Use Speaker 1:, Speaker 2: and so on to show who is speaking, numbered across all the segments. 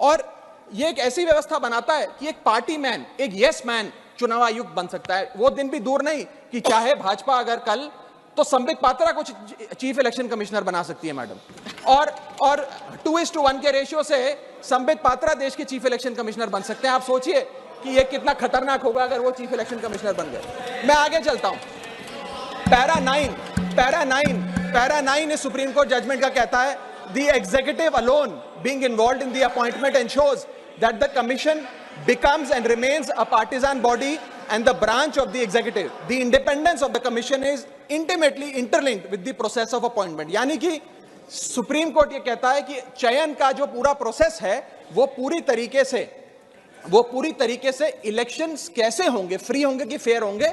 Speaker 1: और ये एक ऐसी व्यवस्था बनाता है कि एक पार्टी मैन, एक यस मैन चुनाव आयुक्त बन सकता है। वो दिन भी दूर नहीं कि चाहे भाजपा अगर कल तो संबित पात्रा को चीफ इलेक्शन कमिश्नर बना सकती है मैडम, और 2:1 के रेशियो से संबित पात्रा देश के चीफ इलेक्शन कमिश्नर बन सकते हैं। आप सोचिए कि ये कितना खतरनाक होगा अगर वो चीफ इलेक्शन कमिश्नर बन गए। मैं आगे चलता हूं। पैरा 9 इस सुप्रीम कोर्ट जजमेंट का कहता है, the executive alone being involved in the appointment ensures that the commission becomes and remains a partisan body and the branch of the executive. The independence of the commission is intimately interlinked with the process of appointment. यानी कि supreme court ये कहता है कि चयन का जो पूरा प्रोसेस है वो पूरी तरीके से इलेक्शंस कैसे होंगे, फ्री होंगे कि फेयर होंगे,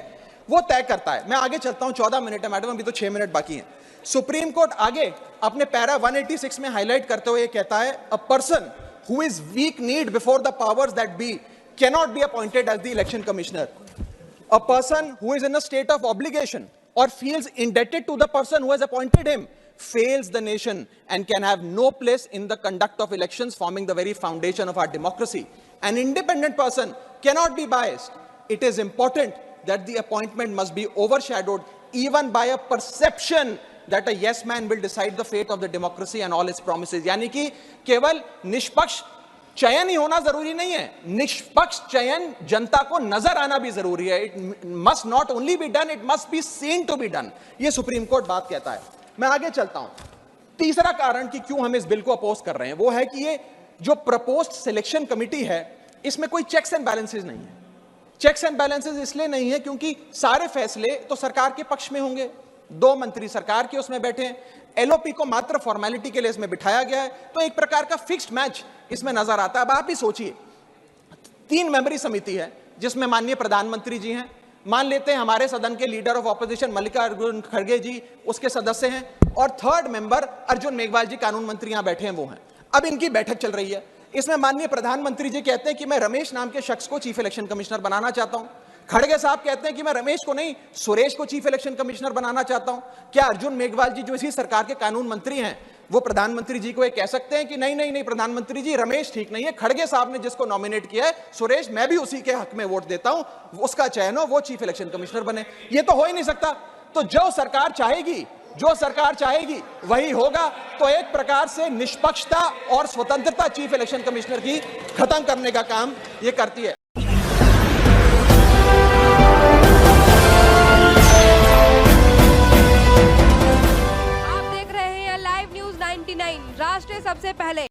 Speaker 1: वो तय करता है। मैं आगे चलता हूं, 14 मिनट है मैडम, अभी तो 6 मिनट बाकी हैं। सुप्रीम कोर्ट आगे अपने पैरा 186 में हाईलाइट करते हुए कहता है, a person who is weak kneed before the powers that be cannot be appointed as the election commissioner. A person who is in a state of obligation or feels indebted to the person who has appointed him fails the nation and can have no place in the conduct of elections, forming the very foundation of our democracy. An independent person cannot be biased. It is important that the appointment must be overshadowed even by a perception that a yes man will decide the fate of the democracy and all its promises. यानी कि केवल निष्पक्ष चयन ही होना जरूरी नहीं है, निष्पक्ष चयन जनता को नजर आना भी जरूरी है। It must not only be done, it must be seen to be done. ये सुप्रीम कोर्ट बात कहता है। मैं आगे चलता हूं। तीसरा कारण कि क्यों हम इस बिल को अपोज कर रहे हैं वो है कि ये जो प्रपोज्ड सिलेक्शन कमिटी है इसमें कोई चेक्स एंड बैलेंसेज नहीं है। चेक्स एंड बैलेंसेज इसलिए नहीं है क्योंकि सारे फैसले तो सरकार के पक्ष में होंगे, 2 मंत्री सरकार के उसमें बैठे हैं, एलओपी को मात्र फॉर्मेलिटी के लिए इसमें बिठाया गया है, तो एक प्रकार का फिक्स्ड मैच इसमें नजर आता है। अब आप ही सोचिए, 3 मेंबरी समिति है जिसमें माननीय प्रधानमंत्री जी हैं, मान लेते हैं हमारे सदन के लीडर ऑफ ऑपोजिशन मल्लिकार्जुन खड़गे जी उसके सदस्य हैं, और 3rd मेंबर अर्जुन मेघवाल जी कानून मंत्री यहां बैठे हैं वो हैं। अब इनकी बैठक चल रही है, इसमें माननीय प्रधानमंत्री जी कहते हैं कि मैं रमेश नाम के शख्स को चीफ इलेक्शन कमिश्नर बनाना चाहता हूं। खड़गे साहब कहते हैं कि मैं रमेश को नहीं सुरेश को चीफ इलेक्शन कमिश्नर बनाना चाहता हूं। क्या अर्जुन मेघवाल जी जो इसी सरकार के कानून मंत्री हैं वो प्रधानमंत्री जी को ये कह सकते हैं कि नहीं नहीं नहीं प्रधानमंत्री जी रमेश ठीक नहीं है, खड़गे साहब ने जिसको नॉमिनेट किया है सुरेश, मैं भी उसी के हक में वोट देता हूं, उसका चयन हो, वो चीफ इलेक्शन कमिश्नर बने? ये तो हो ही नहीं सकता। तो जो सरकार चाहेगी वही होगा। तो एक प्रकार से निष्पक्षता और स्वतंत्रता चीफ इलेक्शन कमिश्नर की खत्म करने का काम ये करती है।
Speaker 2: आप देख रहे हैं लाइव न्यूज 99 राष्ट्र सबसे पहले।